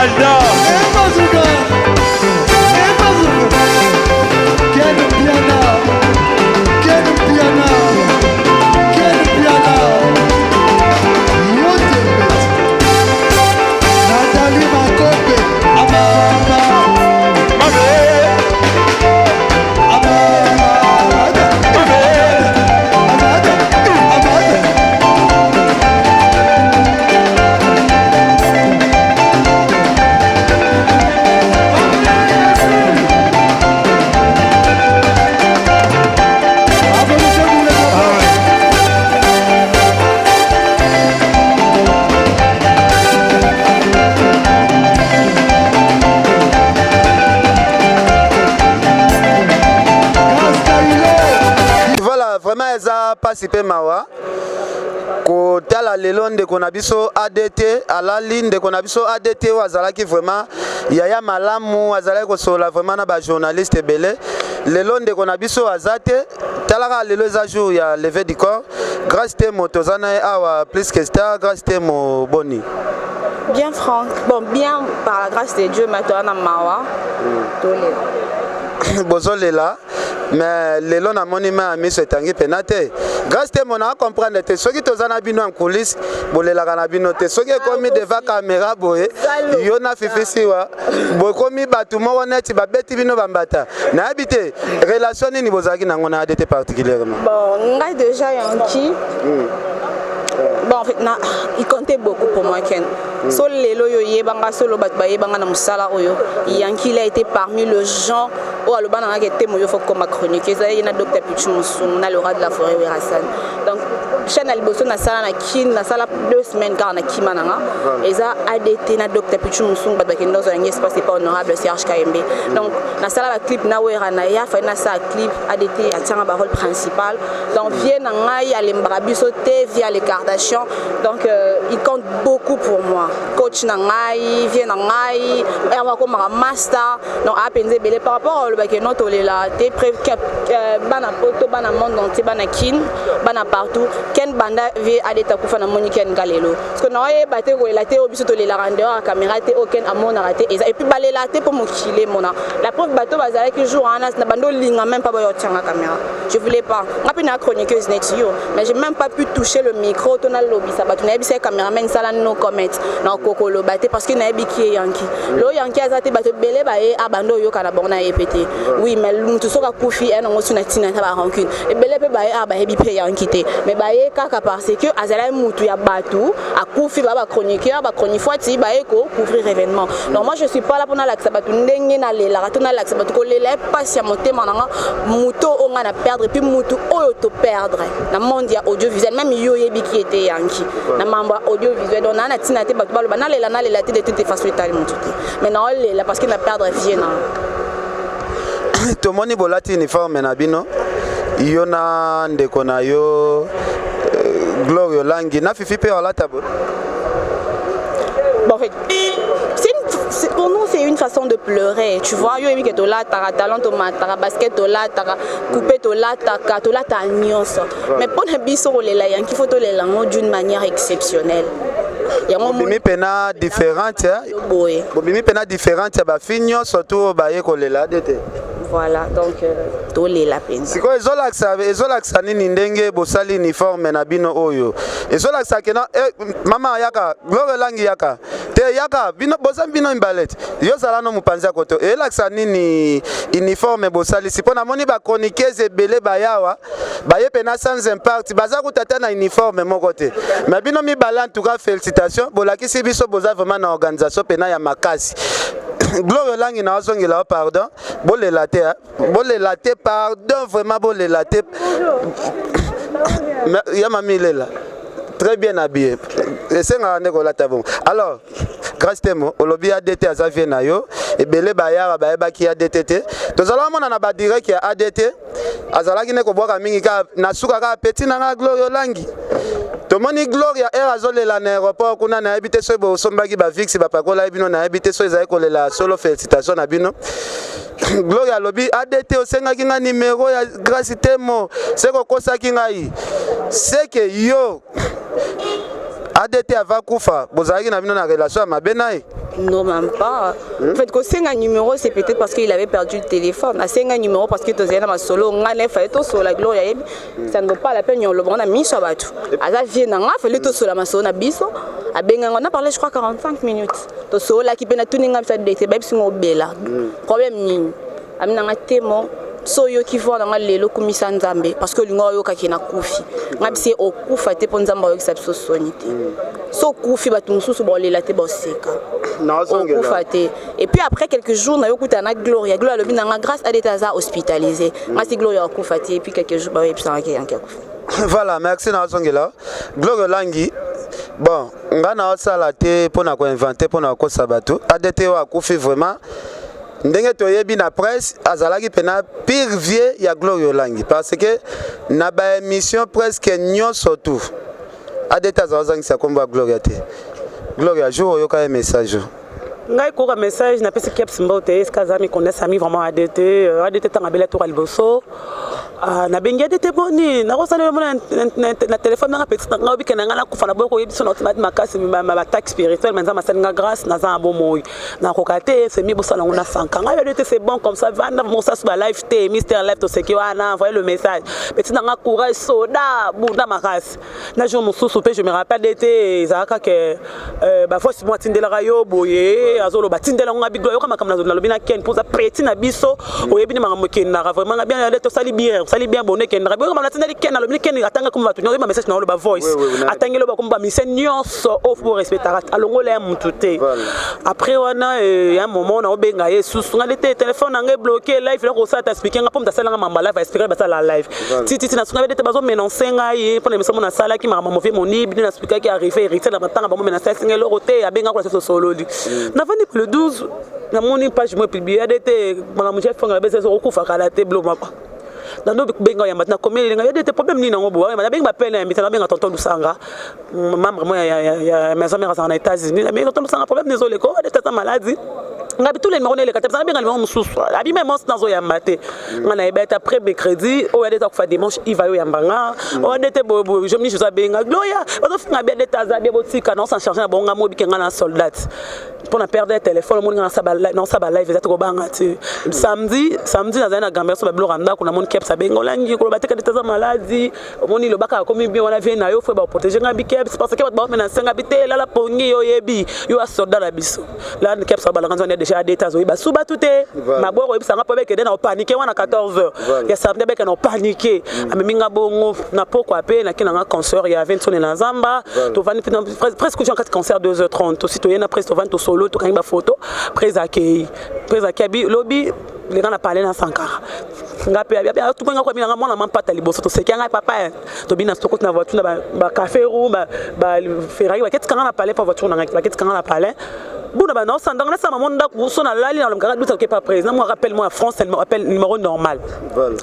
Alda. Sipe mawa ko tala lelo ndeko na biso ADT alali ndeko na biso ADT wazalaki vraiment yaya malamu azalaki kosola vraiment na ba journaliste belé lelo ndeko na biso azate talaka lelo za jour ya lever du corps grâce temo tozana awa plus que star grâce temo boni bien Franck bon bien par la grâce de Dieu maintenant na mawa bozolela mais lelo na monima ami setangi penate grâce te mona comprendre te soki tozana bino en coulisses bolela kana bino te soki komi devant caméra boye yo na fifisiwa bokomi batu moko neti babeti bino bambata na habité relation ni bozaki nango na ADT particulièrement bon ngai déjà yanki bon en fait il comptait beaucoup pour moi Ken so lelo yo yebanga solo bat ba yebanga na musala oyo yanki il a été parmi le gens au alobana na kete moyo faut comme chronique ezali na docteur Pichu Musum na le rat de la forêt Werasan donc chaîne aliboso na sala na kin na sala 2 semaines car na kimananga eza ADT na docteur Pichu Musum bat ba kendo zo ngi espace pas honorable Serge KMB donc na sala ba clip na wera na ya fa na sa clip ADT atanga ba rôle principal donc vient na ngai alembra biso te via les Kardashians donc il compte beaucoup pour moi coach na ngai vient na ngai erwa ko mara master donc a penze belé par rapport au bakeno tolela te bana poto bana monde entier bana kin bana partout ken banda vie adeta kufa na moni ken galelo parce que na ye baté ko la te obiso tolela randeur caméra te aucun amona raté et puis balela te pour mokile mona la preuve bato bazala que jour anas na bando linga même pas boyo tianga caméra je voulais pas ngapi na chroniqueuse net yo mais j'ai même pas pu toucher le micro to na lobby ça bato na bisa cameraman sala no comment na kokolo baté parce que na biki yanki lo yanki azate bato belé ba e abando yo kana bona epété oui mais mutu soka kufi ena ngosu na tina ta ba rancune et belé pe ba e aba hebi pe yanki te mais ba e kaka parce que azala mutu ya batu a kufi ba chroniqueur ba chroniqueur ba e ko couvrir événement donc moi je suis pas là pour na laksa batu ndenge na lela rato na laksa batu ko lela pas ya motema nanga muto onga na perdre puis mutu oyo to perdre na monde ya audiovisuel même yo yebi qui était yanki na mamba audiovisuel donc na tina te batu ba na lela te de toutes façons itali mutu mais na lela parce que na perdre vie na to moni bolati uniforme na bino yo na ndeko na yo Glorio Langi na fifi pe wala tabo bon en fait pour nous c'est une façon de pleurer tu vois yo que to la tara talent to matara basket to la tara couper to la taka to la ta nyonso mais pour na biso lela yanki faut to lela d'une manière exceptionnelle bimi pena différente bimi pena différente ba finyo surtout ba ye kolela dete voilà donc tole la peine siko ezolaksa nini ndenge bosali uniforme na bino oyo ezolaksa kena mama yaka Glorio Langi yaka te yaka bino bosam bino imbalete yo sala no mupanza koto elaksa nini uniforme bosali sipona moni ba chroniqueuse belé bayawa baye pena sans impact baza kutata na uniforme moko te mais bino mi bala en tout cas félicitations bolakisi biso boza vraiment na organisation pena ya makasi Glorio Langi na ozongela pardon bolela te pardon vraiment bolela te ya mami lela très bien habillé esenga ndeko lata bon alors grâce temo olobi ADT azavie na yo ebele bayara bayebaki ADT te tozala mona na ba direct ya ADT azalaki ne ko bwaka mingi ka na suka ka petit na Glorio Langi tomoni Gloria azolela na aéroport kuna na habité so bo sombaki ba fixe ba pakola bino na habité so ezali kolela solo félicitations na bino Gloria lobi ADT osengaki nga numéro ya grâce temo seko kosaki ngai c'est yo ADT ava kufa bozalaki na bino na relation ya mabe naye Non, même pas. En fait, quand c'est un numéro, c'est peut-être parce qu'il avait perdu le téléphone. C'est un numéro parce que tu as un solo, la gloire, ça ne vaut pas la peine. On a mis sur la bateau. Alors, il fallait que tu aies un biso. On a parlé, je crois, 45 minutes. Tu as là qui peut tout le problème, un témoin. So yo ki voit nga lelo kumisa nzambe parce que lingo yo kakina kufi ngabi se okufa te ponzamba yo kisapso sonite so kufi batumsusu bolela te boseka okufa te et puis après quelques jours na yo kutana Gloria le binanga grâce à des hospitalisé ngasi Gloria okufa te et puis quelques jours ba yepsa yanke voilà merci na songela Gloria langi bon ngana osala te pona ko inventer pona ko sabato adete wa kufi vraiment ndenge toyebi na presse azalaki pena pire vieux ya Gloria Langi parce que na ba émission presque nyonso tout adeta azazangisa komba Gloria te Gloria jour yoka message ngai ko ka message na pesi keps mbote eskaza mi connaît ami vraiment adete tanga bela to aliboso na bengi adete boni na ko sala na téléphone na petit na obi kenanga na kufa na boyo ko yebiso na automatique makasi ma attaque spirituelle menza masenga grâce na za bomoy na ko kate c'est mi bosala ngona sanka ngai adete c'est bon comme ça va na mon ça sur la live té Mister Live to seki wana envoyer le message petit na courage soda bunda makasi na jour mususu pe je me rappelle d'été zaka que ba force moi tindela rayo boye azolo batindela nga biglo yo kama kamna zolo bina ken pour ça petit na biso oyebi ni mangamo ken na vraiment nga bien to sali bien bonne ken na kama natindeli ken na lo bina ken atanga comme batu yo ba message na lo ba voice atangelo ba comme ba mission nyonso off pour respecter alongo le mututé après wana un moment na obenga yesusu nga lete téléphone nga bloqué live là ko ça ta speaker nga pom ta sala nga mamba live expliquer ba sala live titi na sunga bete bazo menoncer nga ye pour les messages na sala ki mama move mon ibi na speaker qui arrivé hérité na matanga ba mo menoncer singa lo roté abenga ko ça solo le 12 na moni page moi publié adete mama chef fanga bese so kufa kala te blo mapa dans benga ya matna comme il y a des problèmes ni nango bo ma benga appel na mitana benga tonton Lusanga membre moi ya maison mère en États-Unis mais tonton Lusanga problème désolé ko de tata maladie ngabi tous les numéros les katap ça benga numéro mususu abi même on nazo ya maté ngana ebeta après mercredi o ya deta ko fa dimanche il va yo ya mbanga o dete bo je me dis je benga Gloria o finga be deta za be botika non sans charger na bonga mo bi kenga na soldat pour na perdre téléphone mo ngana sa ba live ezatu ko banga ti samedi na zana gamber so ba blo randa ko na mon keps benga olangi ko bateka deta za maladie moni lo baka comme bien on a vient na yo faut ba protéger ngabi keps parce que ba mena senga bité la pongi yo yebi yo a soldat la biso la keps ba la kanzo déjà d'états unis ba suba tout est ma boire ebisanga po beke na paniquer wana 14h ya samedi beke na paniquer ameminga bongo na pourquoi pe na kinanga concert ya 20 sonne na zamba to vani presque j'ai 4 concert 2h30 aussi to yena presque to vani to solo to kanga photo près accueil lobby les gens na parlé na Sankara ngape ya tout nga ko binanga mona mampata liboso to sekanga papa to bina stoko na voiture na ba café roux ba Ferrari ba ketka na parler pas voiture na ba ketka na parler bon bah non ça dans la maman nda kuso na lali na lomkara douta ke pas président moi rappelle moi France elle m'appelle numéro normal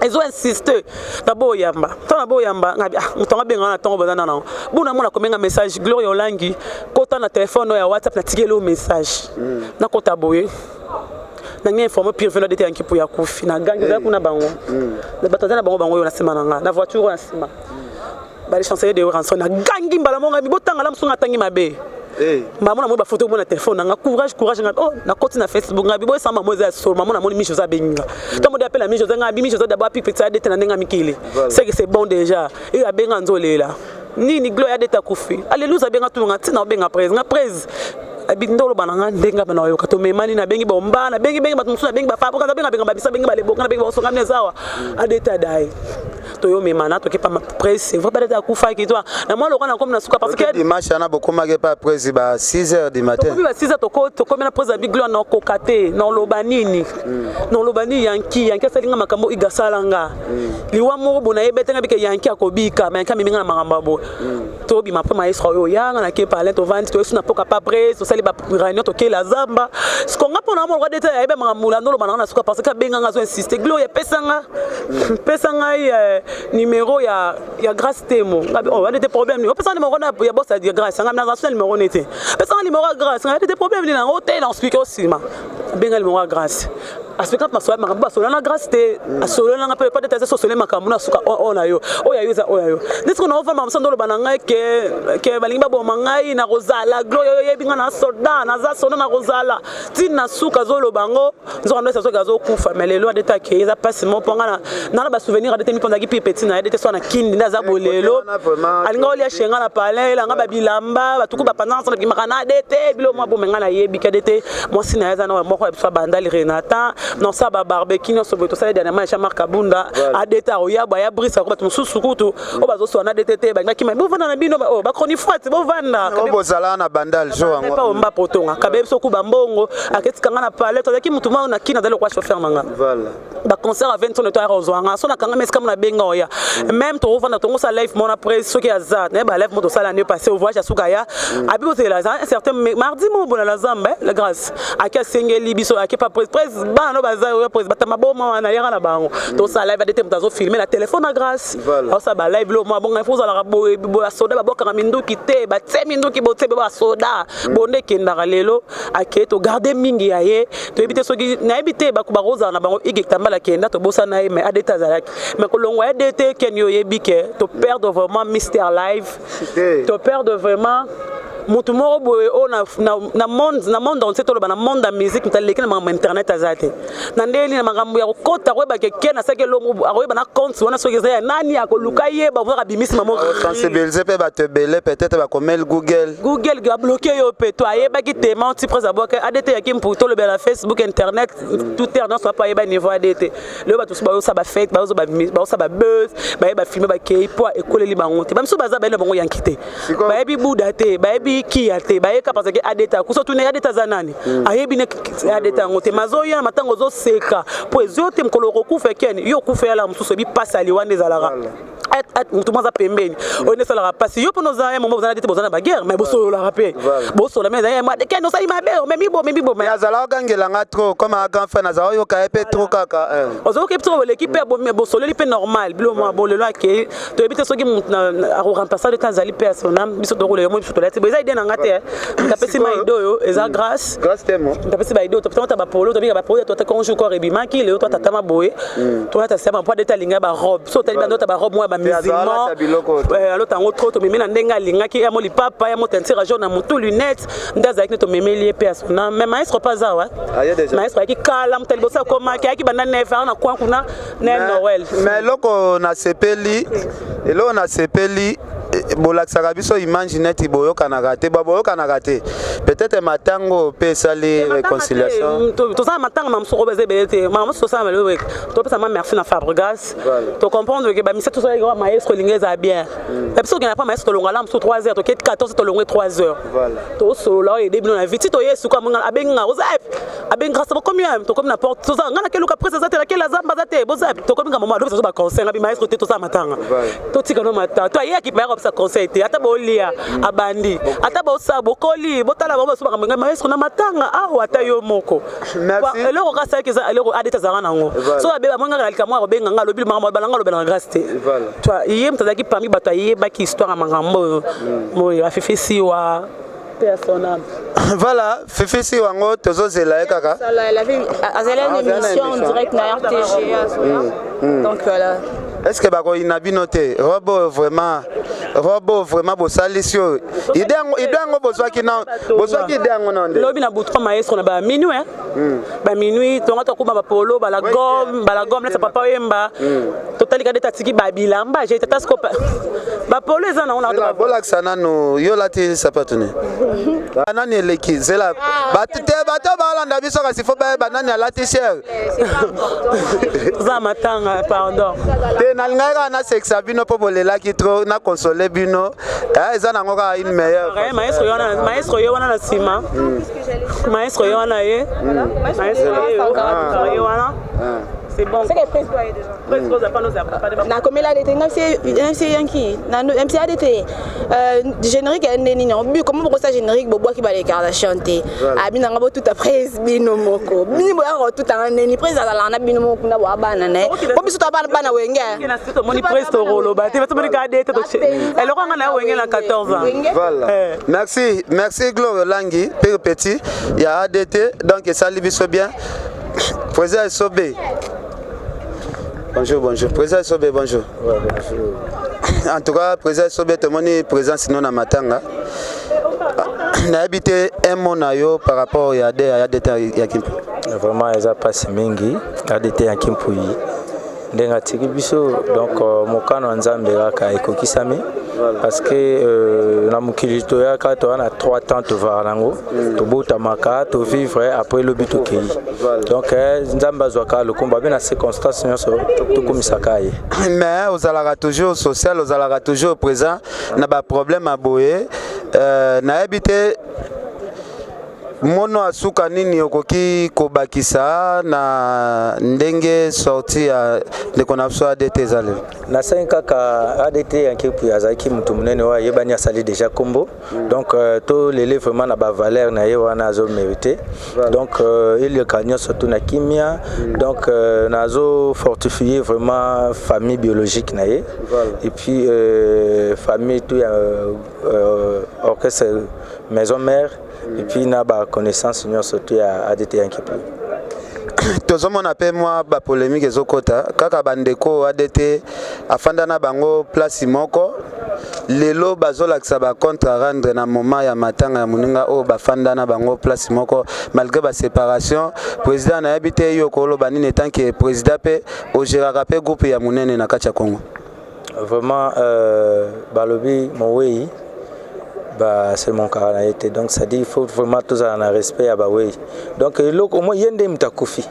ils ont insisté d'abord yamba tona bo yamba ngabi mutonga benga na tongo bazana na bon na mona komenga message Gloria Langi kota na téléphone ya WhatsApp na tikelo message na kota boye na ngé informer pire vena dete yanki pour ya kufi na gangi za kuna bango na batazana bango yo na sima na nga na voiture na sima ba les chanceliers de rançon na gangi mbala monga mi botanga la msunga tangi mabe maman mo ba photo mo na téléphone nga courage nga oh na koti na Facebook nga bibo sama mo za so maman na mo mi chose benga to mo d'appel mi chose nga bi mi chose d'abord pique petit dete na nga mikili c'est bon déjà et a benga nzolela ni Gloria dete kufi alléluia benga tu nga tina benga praise abindolo bananga ndenga bana yo kato memani na bengi bomba na bengi batu musuna bengi ba fa boka benga babisa bengi ba leboka na bengi ba songa nezawa adeta dai to yo memana to ke pa presse va pas data kufa ki toi na moi lokana comme na suka parce que dimanche na bokoma ke pa presse ba 6h du matin to ba 6h to comme na presse abi Gloria na kokate na lobanini na lobani yanki salinga makambo igasalanga liwa mo bona yebetenga bike yanki akobika mais kama minga na makamba bo to bi mapa maestro yo yanga na ke parler to vandi to suna poka pa presse sali ba réunion to ke la zamba ce qu'on a pour na mo roi d'état ebe makamula ndolo bana na suka parce que benga ngazo insister Gloria pesanga numéro ya grâce temo ngabi oh a des problèmes o pesanga numéro na ya boss ya grâce ngam na national numéro nete pesanga numéro grâce ngam des problèmes ni na hôtel en speaker aussi ma benga numéro grâce aspect masola makambo basola na grâce te asola na pe pas de tese sosola makambo na suka on ayo oya za oya yo ndisiko na ova mamsando lo bananga ke balingi babo mangai na rozala gloyo yebinga na soda na za soda na rozala tina suka zolo bango nzo ndo sazo gazo kufa melelo adeta ke eza passe mo ponga na ba souvenir adeta mi ponda ki petit na adeta so na kindi na za bolelo alinga oli shenga na palais la nga ba bilamba batuku ba pendant na kimaka adete bilo mo bo menga na yebi kadete mo sina eza na mo ko so bandali Renata non ça ba barbecue non so boto ça dernièrement cha marka bunda adeta oya ba ya brisa ko batu susukutu o bazo so na DTT ba ngaki bo vana na bino o ba kroni fat bo vana ko bozala na bandal jo ngo pa mba potonga kabe so ku bambongo aketika nga na palais to yaki mutu ma na kina dalo kwa chauffeur nanga voilà ba concert à 20 tonnes to rozwanga so na kanga mes comme na benga oya même to vana to sa live mon après so ki azat ne ba live moto sala ne passé au voyage à Sukaya abi bo la un certain mardi mo bona la zamba la grâce akia sengeli biso akia pas presse ba no baza o presse batama bo ma na yara na bango to sa live adete mtazo filmer la téléphone à grâce o sa ba live lo mo bon info za la bo soda ba boka minduki te ba tse minduki bo tse ba soda bonde kendaka lelo akia to garder mingi yaye to ebite soki na ebite ba ku ba roza na bango igekamba la kenda to bosa na mais adeta zalaki mais ko longo adete ken yo yebike to perdre vraiment Mr Live to perdre vraiment mutu moko boye o na monde entier to na monde da musique mutaleki na internet azate na ndeli na makambo ya kokota ko ba keke na seke longo akoyeba na compte wana soki za nani akoluka yeba vo kabimisi mamo sensibiliser pe ba te belé peut-être ba komel Google ga bloquer yo pe to ayeba ki te menti presa boka adete yakim pour to le bela Facebook internet tout terre non soit pas yeba niveau adete le ba to ba yo sa ba fake ba yo sa ba buzz ba yeba filmer ba kei po ekoleli bango te ba mso baza ba le bango yankite ba yebi buda te ba yebi ki ate ba yeka parce que adeta kuso tune adeta zanani ayebi ne adeta ngote mazoya matango zo seka po ezote mkolo kokufa keni yo kufa yala msuso bi passa liwande zalara mutu maza pembeni on ça la passe yo pono za moment bozana dite bozana ba guerre mais boso la rapé boso la mais ya ma de keno sa ima be mais bibo mais azala gangela nga trop comme un grand frère naza yo ka epé trop kaka ozo ke trop l'équipe mais boso le lipe normal bilo mo bo le lo ke to ebite soki a remplacer de tazali personnel biso to le mo biso to la te boza ide na ngate tapesi ma ido yo eza grâce temo tapesi ba ido to peut ba polo to bi ba polo to ta konju ko rebima ki le to ta tama boye to ta sema po de ta linga ba robe so ta ba ba robe mo ba musulman alors tango trop to memena ndenga lingaki ya moli papa ya motentira jaune na mutu lunettes ndaza avec to memeli personnel mais maestro pas awa maestro ki kala mutali bosa koma ki banda nefa na kwa kuna na Noël mais loko na sepeli elo na sepeli bolakisaka biso imagine ti boyokanaka te baboyokanaka te peut-être matango pe esali réconciliation tozala matanga mamusoko oyo ezebele te mamusu tosala malobe topesa ma merci na Fabregas to comprendre ke bamisa tosalaki maestro elingi eza bien biso okenda pa maestro tolonga la mosusu 3 heures toketi 14 tolongwe 3 heures tosola oyo ede bino na viti toye suka abenga ozapi abenga grâce bokomi tokomi na porte tozala nga na keluka presse eza te nakela zamba aza te bozapi tokomi nga mama alobi tozo baconseil nga bi maestro te tosala matanga totika no matanga to ayeki bayaka sa conseil te ata bolia abandi ata bosa bokoli botala bango so bakambenga maestro na matanga awa ata yo moko eloko kasa ke za eloko adeta zanga nango so abeba monga na likamwa ko benga nga lobi makambo balanga lobi na grâce te to yé mtazaki parmi bato yeba ki histoire makambo mo ya fifisi wa personnel. Voilà, Fifi wango tozozela kaka. Elle avait une émission en direct na RTG. Donc voilà. Est-ce que bako inabino te robo vraiment bosalisio idango bozwaki na bozwaki idango nonde lobi na butu maestro na ba minuit ba minuit tonga to kuma ba polo ba la gomme la papa yemba totali ka deta tiki ba bilamba j'ai tata scope ba polo eza na ona ba bolaksa nano yo lati sapatune banani eleki zela batite bato balanda biso kasi fo ba banani alati cher za matanga pardon nalingaka na sexa bino po bolelaki trop na consoler bino eza nango kaka une meilleure maestro yo wana na nsima maestro yo wana ye maestro yo wana c'est bon. C'est que presse doit déjà. Presse doit pas nous apprendre. Na comme la détention c'est yanki. Na MC ADT générique ndeni non but comment pour ça générique bobo qui ba les Kardashian chanter. Abi na ngabo tout après bino moko. Bini bo ya tout en ndeni presse ala na bino moko na bo abana na. Bo biso to bana wenga. Kina sito moni presse to rolo ba. Te ba to moni ka ADT to. Elle aura na wenga na 14 ans. Voilà. Merci Gloire Langi, petit. Il y a ADT donc ça lui biso bien. Président Sobé. Bonjour. Président Sobé, bonjour. Ouais, bonjour. En tout cas, Président Sobé, tout le monde est présent sinon na matanga. Na habité un mot na yo par rapport à ADT ya Kimpu. Vraiment, ils ont passé mingi ADT ya Kimpu. Ndenga tiki biso donc mokano nzambe ka ekokisami parce que na mukilito ya ka to na 3 temps to varango to bota maka to vivre après le but okei donc nzamba zwaka lokomba bena circonstance nyonso to komisaka ye mais aux alaka toujours social aux alaka toujours présent na ba problème aboye na habité mono asuka nini okoki kobakisa na ndenge sorti ya ndeko na biso ADT zale na 5 kaka ADT yankepu yazaki mutu munene wa yebani asali déjà kombo donc to lele vraiment na ba valeur na ye wana azo mériter donc il y a surtout na kimia donc nazo fortifier vraiment famille biologique na ye et puis famille tout orchestre maison mère et puis na ba connaissance union surtout à ADT yankepu tozomona pe moi ba polémique ezokota kaka bandeko ADT afanda na bango place moko lelo bazolakisa ba contre rendre na moment ya matanga ya muninga o bafanda na bango place moko malgré ba séparation président na habité yo kolo banine tant que président pe o gérera pe groupe ya munene na kacha Congo vraiment balobi mowei c'est mon cas donc ça dit il faut vraiment tous en respect à Baoué donc au moins yende mtakufi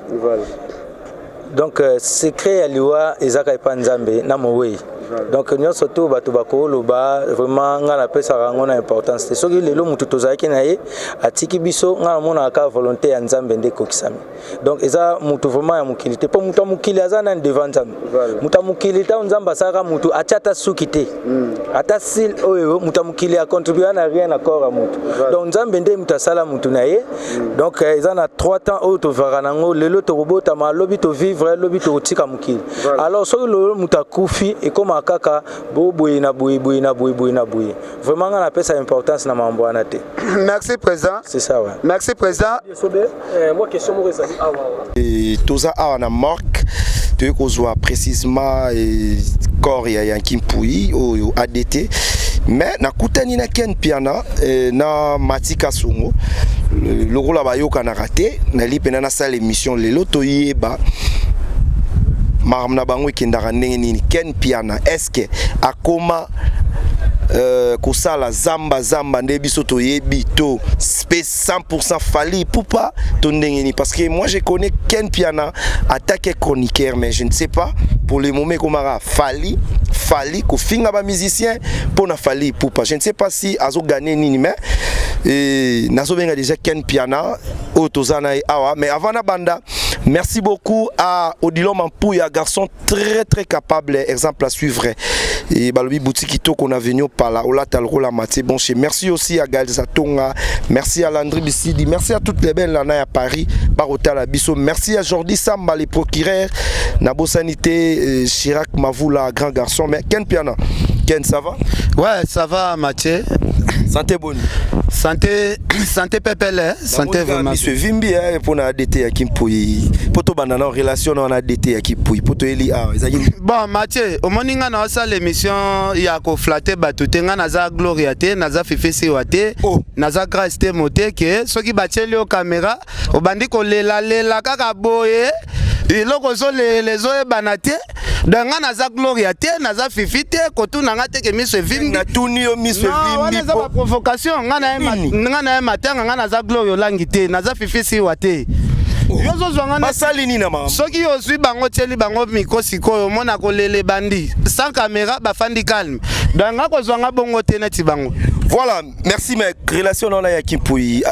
donc secret aliwa ezaka epanzambe na mowei donc nous surtout batu bakolo ba vraiment ngala pesa rango na importance c'est soki lelo mutu tozaki na ye atiki biso ngala mona ka volonté ya nzambe nde kokisami donc eza mutu vraiment ya mukilité po mutu mukili azana devant nzambe mutu mukili ta nzamba saka mutu achata sukite ata sil oyo mutu mukili a contribuer na rien accord à mutu donc nzambe nde mutu sala mutu na ye donc eza na 3 temps oyo to varanango lelo to robota ma lobi to vivre lobi to tika mukili alors soki lelo mutu akufi et comme kaka boy na boy vraiment on appelle ça importance na mambo anate merci président c'est ça ouais merci président moi question mo resali et toza na marque de kozwa précisément corps ya Yankimpui au ADT mais nakutani na Ken Piana na Matika Songo lokola bayoka na raté na lipena na salle émission lelo toyeba maramna bango ikendaka ndenge nini Ken Piana est-ce que akoma kosala zamba nde biso toyebi to space 100% Fally Ipupa to ndenge nini parce que moi je connais Ken Piana attaqué chroniqueur mais je ne sais pas pour le moment comment Fally ko finga ba musicien pour na Fally Ipupa je ne sais pas si azo gagner nini mais nazo benga déjà Ken Piana otozana awa mais avant na banda merci beaucoup à Odilon Mampouya garçon très capable exemple à suivre et balobi boutique qu'on a venu par là Ola Talrola Maté bon chez merci aussi à Galza Tonga merci à Landry Bissidi merci à toutes les belles là à Paris Barota la Bisso merci à Jordi Samba les procureurs Nabo Sanité Chirac Mavoula grand garçon mais Ken Piana Ken ça va ouais ça va Mathieu santé bonne santé pepele santé vraiment monsieur Vimbi pour na ADT ya Kimpui poto banana en relation na ADT ya Kimpui poto eli bon Mathieu au moninga na sa l'émission ya ko flatter batutenga na za gloriate na za fefesi wate na za grâce te moté que soki batieli o caméra o bandi ko lela kaka boye iloko zo les oye banate danga na za gloriate na za fifite kotu na ngate ke monsieur Vimbi na tuni yo monsieur Vimbi pour provocation ngana matanga ngana za glory olangi te na za fifisi wate yozo zwanga basali ni na mama soki ozwi bango tieli bango mikosi koyo mona kolele bandi sans caméra bafandi calme danga ko zwanga bongo te neti bango voilà merci mais relation na ya Kimpui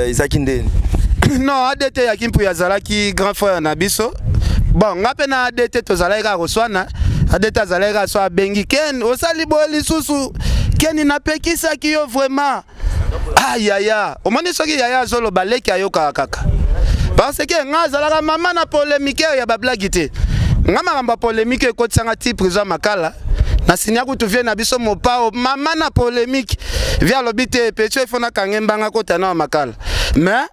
Izakinde non ADT ya Kimpui azalaki grand frère na biso bon ngape na ADT tozalaka koswana ADT azalaka so abengi Ken osali boli susu Ken napekisa ki yo vraiment yaya omoni soki yaya zolo baleki ayoka kaka parce que nga zalaka mama na polémique ya bablagi te nga maramba polémique ko tsanga ti prison makala na sinya kutu vie na biso mopao mama na polémique via lobité pecho ifona kangembanga ko tana makala mais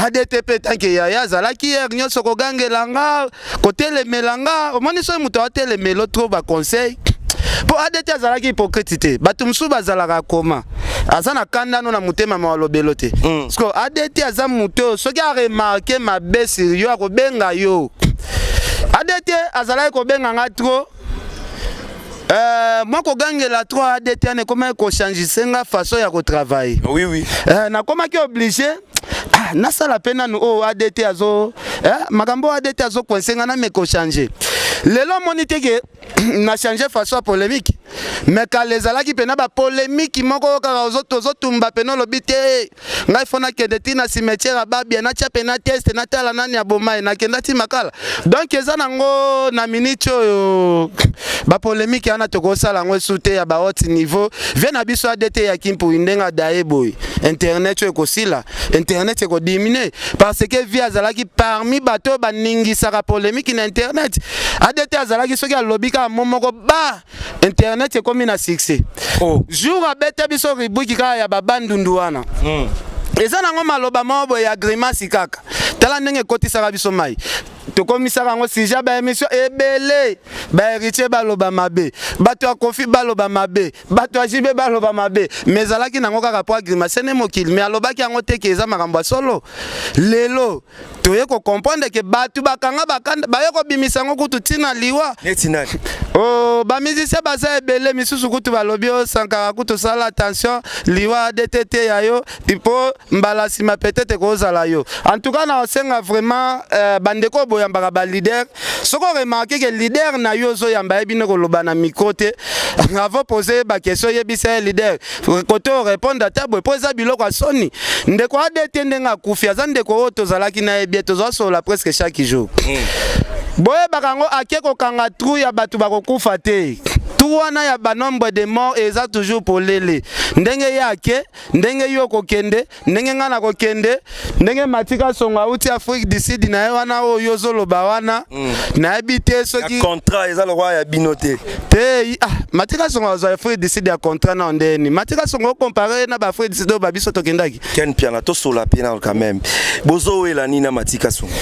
ADTP tanke yaya azalaki hier nyonso kogangelanga kotelemelanga omoni so moto atelemelo trop ba conseil po ADT azalaki hypocrite te bato mosusu bazalaka koma aza na kandano na motema mawalobelo te parce que ADT aza moto soki aremarke mabe sur yo akobenga yo ADT azalaki kobenga nga trop moi kogangela 3 ADT ane koma kochangiser nga façon ya kotravailler oui nakomaki obligé nasala pe nanu oyo ADT azo makambo ADT azo kwensenga na meko changer lelo moni teke na changer façon ya polémique mais kala ezalaki pena ba polémique moko kaka ozotumba pena olobi te ngai fona kende ti na cimetière babia natia pena test natala nani ya bomai nakenda ti makala donc eza nango na minute oyo ba polémique ana tokosala ngo sute ya ba haut niveau vient na biso ADT ya kimpu ndenga daye boy internet ekosila internet ekodimine parce que via azalaki parmi bato baningisaka polémique na internet ADT azalaki soki alobika momoko ba internet ekomi na succès jour abete biso ribuki kaka ya babandundu wana eza nango maloba moko ya grimace kaka tala ndenge ekotisaka biso mai tokomisaka ngo sija ba émission ebele ba héritier baloba mabe bato ya kofi baloba mabe bato ya jibe baloba mabe mais alaki nango kaka po grimace ne mokili mais alobaki yango te ke eza makambo solo lelo toye ko comprendre ke bato bakanga bakanda baye ko bimisa ngo kutu tina liwa netinani ba musicien baza ebele misusu kutu balobi o sankara kutu sala attention liwa DTT yayo tipo mbala sima peut-être kozala yo en tout cas na osenga vraiment bandeko boyambaka ba leader soko remarquer que leader na yo zo yamba ebine koloba na micro te avant poser ba question yebisa leader côté répondre ata boy poser biloko asoni ndeko ADT ndenga kufi aza ndeko oto zalaki na ebie tozo sola presque chaque jour boye bakango akeko kanga trou ya batu bakokufa te tout wana ya ba nombre de morts eza toujours polele ndenge yake ndenge yo kokende ndenge ngana kokende ndenge matika songa uti Afrique du Sud na wana oyo zoloba wana na habité soki contrat eza le roi ya binoté te matika songa za Afrique du Sud ya contrat na ndeni matika songa comparer na ba Afrique du Sud ba biso tokendaki Ken Piana to sola pena quand même bozo wela nina matika songa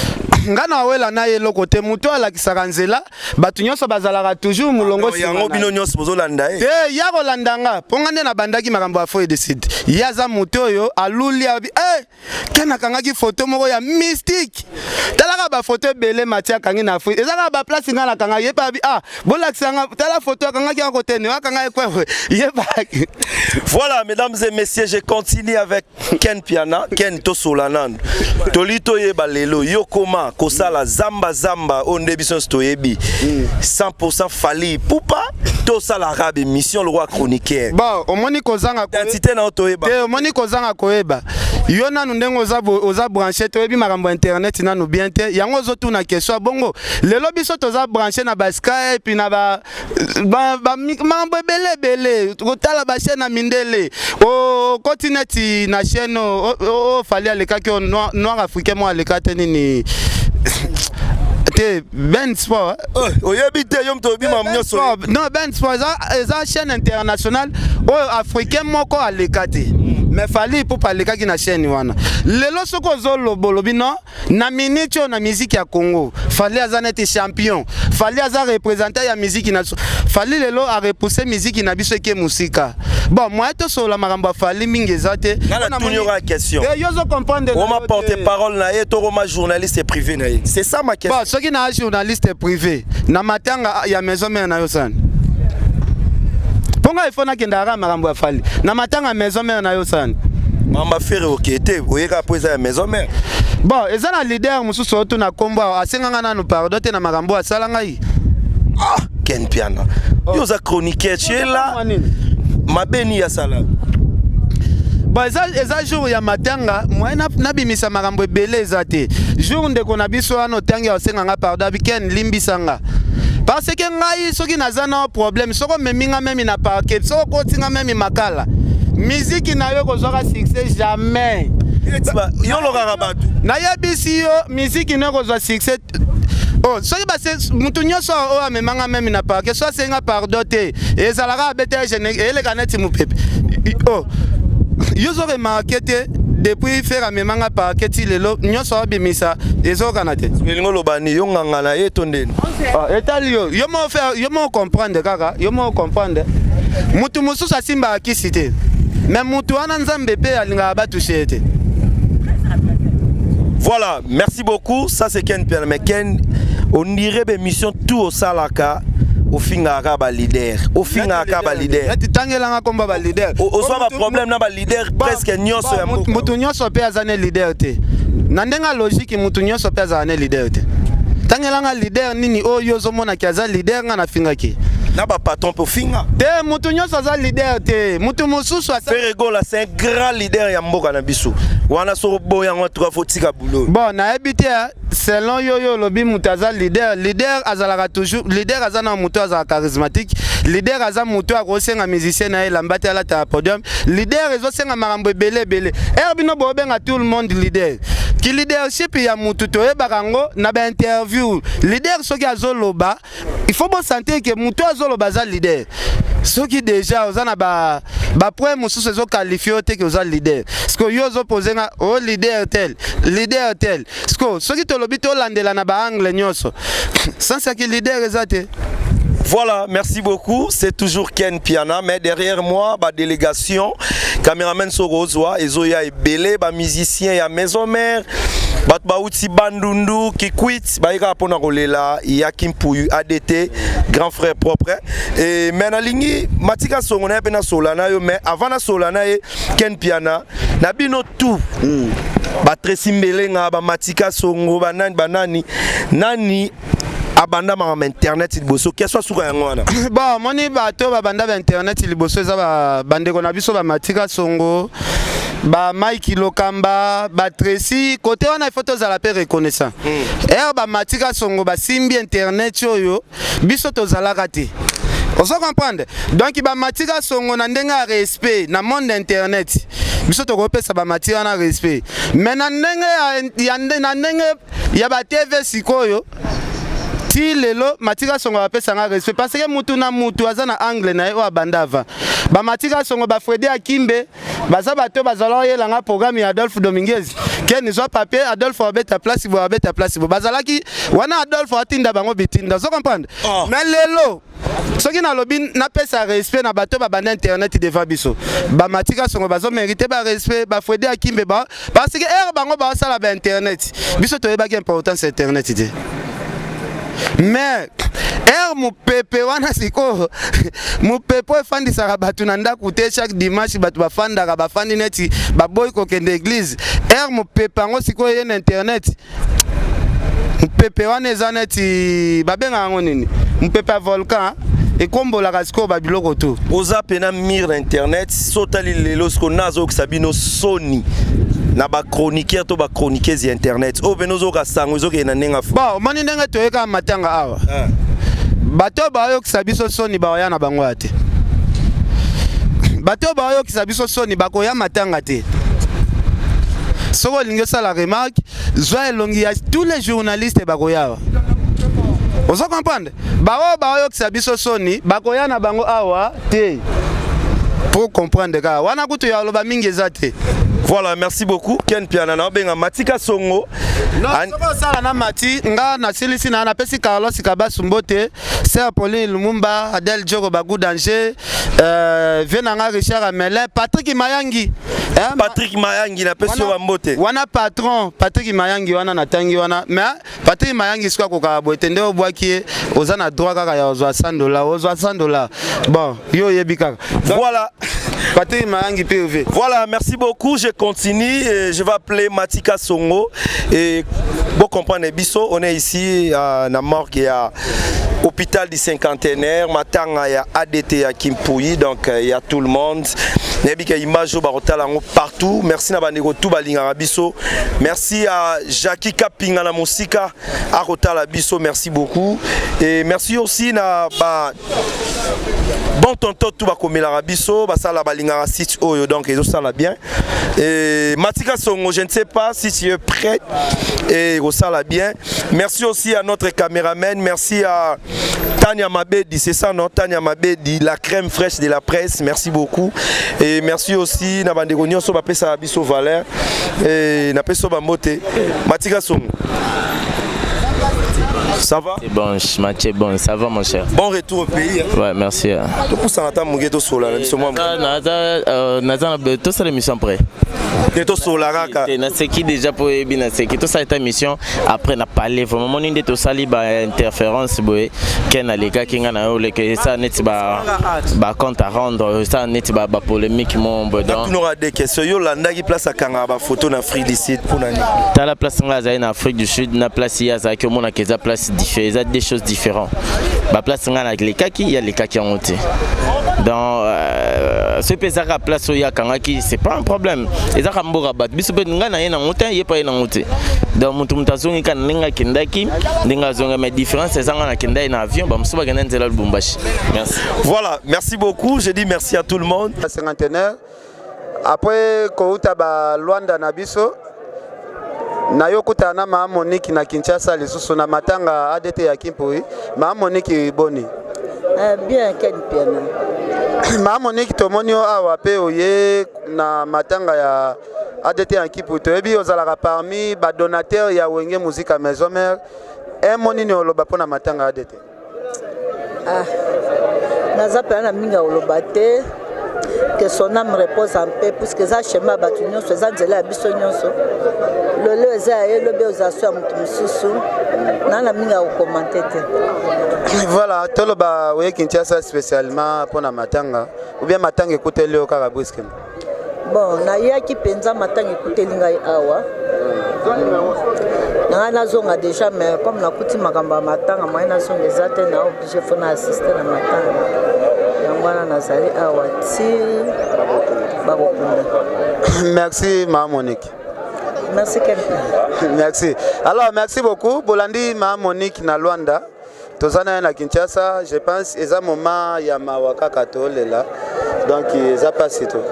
ngana wela na yelo kote muto alakisaka nzela batu nyonso bazalaka toujours mulongo yango bino nyonso bozolanda ya kolandanga ponga nde na bandaki makambo ya Afrique du Sud yaza muto oyo aluli abi kena kangaki photo moko ya mystique talaka ba photo bele matia kangi na Afrique ezaka ba place ngana kanga yepa abi bolakisanga tala photo kangaki ya kote ne wakanga ekwe yepa. Voilà mesdames et messieurs, je continue avec Ken Piana Ken Tosolanan Tolito yeba lelo yokoma kosala zamba zamba onde biso stoyebi 100% fali poupa tosala arabe mission le roi chroniqueur bon omoni kozanga identité na toyeba te omoni kozanga koyeba yo nanu ndengo oza branché toyebi makambo internet nanu bien te yango ozotuna question bongo lelo biso toza branché na ba Skype puis na ba mambo ebele kotala ba chaîne na mindele o continent na chaîne o fali alekaki noir africain mo alekate nini Ben Sport oyebi te yom to bi mam nyoso non Ben Sport eza chaîne internationale o africain moko alekate mais fali pour parler kaki na chaîne wana lelo soko zolo bolobi non na minute na musique ya Congo fali azanete champion fali aza représentant ya musique na fali lelo a repousser musique na biso ke musika bon moi to sola makambo fali mingi ezate na tunyora question yo zo comprendre on m'a porté parole na to roma journaliste privé na c'est ça ma question bon soki na journaliste privé na matanga ya maison mère na yo sana ponga ifona kendara makambo ya fali na matanga maison mère na yo sana mamba faire okete oyeka poza ya maison mère bon eza na leader mususu oto na kombo asenganga nanu pardon te na makambo asala ngai Ken Piana yo za chroniqueur chela mabeni ya sala bon eza jour ya matanga moi na bimisa makambo ebele eza te jour ndeko na biso wana otangi osenganga pardon Ken limbisanga parce que ngai soki naza na problème soko meminga memi na parquet soko kotinga memi makala musique na yo kozwaka succès jamais yo lokaka batu nayebisi yo musique na kozwa succès soki base mutu nyonso oyo amemanga memi na parquet so asenga pardon te ezalaka abete eleka neti mopepe yo zo remarke te depuis faire memanga paquet lelo nyonso abimisa ezokana te elingo lobani yo ngangana ye tondeni etali yo mo comprendre kaka yo mo comprendre mutu mususu asimba akisi te mais mutu wana nzambe pe alinga batushe te. Voilà, merci beaucoup. Ça c'est Ken Piana. Mais Ken, on dirait des missions tout au Salaka. Au Fingaka ba leader. Au Fingaka ba leader. Tu tangelanga komba ba leader. Au soit problème na ba leader presque nyonso ya moko. Mutu nyonso pe azane leader te. Na ndenga logique mutu nyonso pe azane leader te. Tangelanga leader nini oyo zomona kaza leader nga na fingaki. Na ba patron pour finga. Te mutu nyonso za leader te. Mutu mususu asa. Ferregola c'est un grand leader ya mboka na biso. Wana so boya ngo trois fotika boulot. Bon, na ebité selon yo lobi mutu aza leader azalaka toujours leader azana mutu aza charismatique, leader aza mutu akosenga musicien na elambati ala ta podium, leader ezosenga makambo ebele. Erbino bo benga tout le monde leader. Ki leadership ya mutu to ebakango na ba interview. Leader soki azoloba, il faut bon sentir que mutu azoloba za leader. Soki déjà ozana ba point mususu ezo qualifier te que oza leader. Parce que yo zo posenga o leader tel. Parce que soki to lobi to landela na ba angle nyonso. Sans ça que leader ezate. Voilà, merci beaucoup. C'est toujours Ken Piana, mais derrière moi, ma délégation, caméraman Sorozwa, Ezoya et Belé, ma musicien et maison mère, Batbaouti Bandundu, Kikwit, Baïka Ponarolela, Yakim Pouyu, ADT, grand frère propre. Et Menalingi, Matika Songona, Pena Solana, mais avant la Solana, Ken Piana, Nabino tout. Batresi Mbelenga, Matika Songo, Banani, Nani. Abanda ma internet liboso qu'est-ce soit sur ngwana bon moni bato ba banda ba internet liboso za ba bande ko na biso ba Matika Songo ba Mike Lokamba ba Tracy côté on a photo za la paix reconnaissant ba Matika Songo ba simbi internet yo biso to za la raté. On se comprendre. Donc ba Matika Songo na ndenga respect na monde internet. Biso to kopesa ba Matika na respect. Mais na ndenga ya ba TV sikoyo ti lelo Matika Songo apesa nga respect parce que mutu na mutu azana angle na yo abandava ba Matika Songo ba Fredy Akimbe baza bato bazala yela nga programme ya Adolphe Dominguez ken zo papier Adolphe abeta place bo abeta place bo bazalaki wana Adolphe atinda bango bitinda so comprendre mais lelo soki na lobi na pesa respect na bato ba banda internet devant biso ba Matika Songo bazo mériter ba respect ba Fredy Akimbe ba parce que bango ba sala ba internet biso to yeba ki importance internet ide. Mais mu pepe wana siko mu pepe fandi saka batu na ndaku te chaque dimanche batu bafandaka bafandi neti baboy ko kende église mu pepe ngo siko ye na internet mu pepe wana eza neti babenga ngo nini mu pepe volcan ekombolaka siko babiloko to oza pena mire internet sotali lelo siko nazo sabino Sony na ba chroniqueur to ba chroniqueuse internet o benozo ka sango zo ke na nenga fo ba moni ndenga to yeka matanga awa bato ba yo kisabiso Sony ba ya na bango ate bato ba yo kisabiso Sony ba ko ya matanga te soko lingo sala remarque zwa elongi ya tous les journalistes ba ko ya on se comprendre ba yo kisabiso Sony ba ko ya na bango awa te pour comprendre ka wana kutu ya loba mingi ezate. Voilà, merci beaucoup Ken Piana na benga Matika Songo. Non, ça na mati nga na silisi na pesi Carlos Kabasu Mbote, Sir Pauline Lumumba, Adel Djoko Bagou Danger, Venanga Richard Amelin, Patrick Mayangi. Patrick Mayangi na pesi wa Mbote. Wana patron Patrick Mayangi wana na tangi wana. Mais Patrick Mayangi siko ko ka boetende obwaki ozana droit kaka ya ozwa $100. Bon, yo yebika. Voilà. Patrick Mayangi PV. Voilà, merci beaucoup. Je continue et je vais appeler Matika Songo et pour comprendre biso, on est ici à la morgue à hôpital du cinquantenaire, matanga ya ADT à Kimpouyi, donc il y a tout le monde. Nebika image partout. Merci na bandeko tout balinga biso. Merci à Jackie Kapinga na musika à Rotala biso, merci beaucoup et merci aussi na ba bon tonton tout ba komela biso, ba sala balinga site oyo donc ils ça bien. Et Matika Songo, je ne sais pas si tu es prêt et ça la bien. Merci aussi à notre caméraman, merci à Tania Mabedi, c'est ça non? Tania Mabedi, la crème fraîche de la presse, merci beaucoup. Et merci aussi na bande gonyo so ba pesa biso valeur et na peso ba moté. Matika Songo. Ça va? C'est bon, Mathieu, bon, ça va mon cher. Bon retour au pays. Hein? Ouais, merci. Tout pour ça, Mugeto Sola, tout ça l'émission après. Mugeto Sola, c'est qui déjà pour bien, c'est qui tout ça est émission après n'a parlé vraiment on est tout ça libre interférence boy ken les gars qui ngana ole que ça net ba compte à rendre ça net ba polémique mon bodon. On aura des questions yo landa qui place à kanga ba photo na Afrique du Sud pour nani. Dans la place en Afrique du Sud na place ya za que mon a que place différentes des choses différentes. Ba place ngana avec les kaki il y a les kaki en hauteur. Dans ce pesaka place ya kanga qui c'est pas un problème. Ezaka mbora bat biso pe ngana yena hauteur y pas en hauteur. Donc mutazungi kan ninga kindaki ninga zonga mais différence c'est ngana kindai na avion ba msuba gana nzela Lubumbashi. Merci. Voilà, merci beaucoup. Je dis merci à tout le monde. Cinquantenaire. Après kouta ba Luanda na biso na yokuta na ma Monique na Kinshasa lisusu na matanga ADT ya Kimpui ma Monique boni bien ken piano ma Monique tomonio awa pe oye na matanga ya ADT ya Kimpui toyebi ozalaka parmi ba donateur ya Wenge Musique à Maison Mère monini oloba pona matanga ADT naza pe na minga oloba te que son âme repose en paix puisque ça chemin batunyo so za nzela biso nyonso lolo eza yelo be ozaso mutu mususu na minga o commenter te. Voilà toloba oye Kinshasa spécialement pour na matanga ou bien matanga écouter leo kaka brisque bon na yaki penza matanga écouter linga awa na zonga déjà mais comme na kuti makamba matanga moi na zonga ezate na obligé faut na assister na matanga. Merci ma Monique. Merci quelqu'un. Merci. Alors merci beaucoup Bolandi ma Monique na Luanda. Tozana na Kinshasa, je pense eza moment ya mawaka katolela. Donc eza pas tout.